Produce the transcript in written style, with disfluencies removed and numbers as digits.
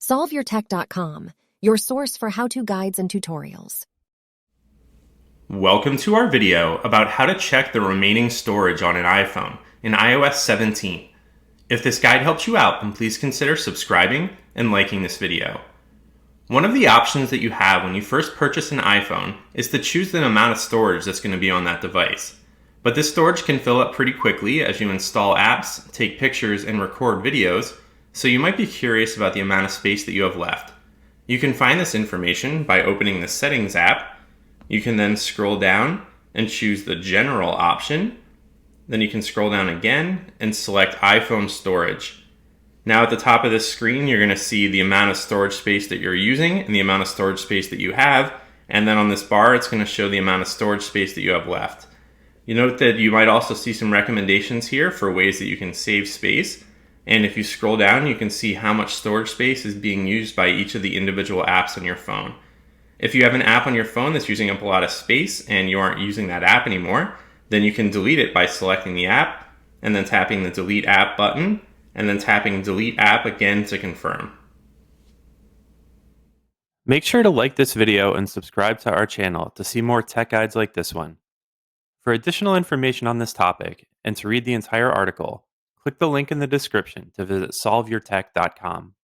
SolveYourTech.com, your source for how-to guides and tutorials. Welcome to our video about how to check the remaining storage on an iPhone in iOS 17. If this guide helps you out, then please consider subscribing and liking this video. One of the options that you have when you first purchase an iPhone is to choose the amount of storage that's going to be on that device. But this storage can fill up pretty quickly as you install apps, take pictures, and record videos, so you might be curious about the amount of space that you have left. You can find this information by opening the Settings app. You can then scroll down and choose the General option. Then you can scroll down again and select iPhone storage. Now at the top of this screen, you're going to see the amount of storage space that you're using and the amount of storage space that you have. And then on this bar, it's going to show the amount of storage space that you have left. You note that you might also see some recommendations here for ways that you can save space. And if you scroll down, you can see how much storage space is being used by each of the individual apps on your phone. If you have an app on your phone that's using up a lot of space and you aren't using that app anymore, then you can delete it by selecting the app and then tapping the Delete App button and then tapping Delete App again to confirm. Make sure to like this video and subscribe to our channel to see more tech guides like this one. For additional information on this topic and to read the entire article, click the link in the description to visit solveyourtech.com.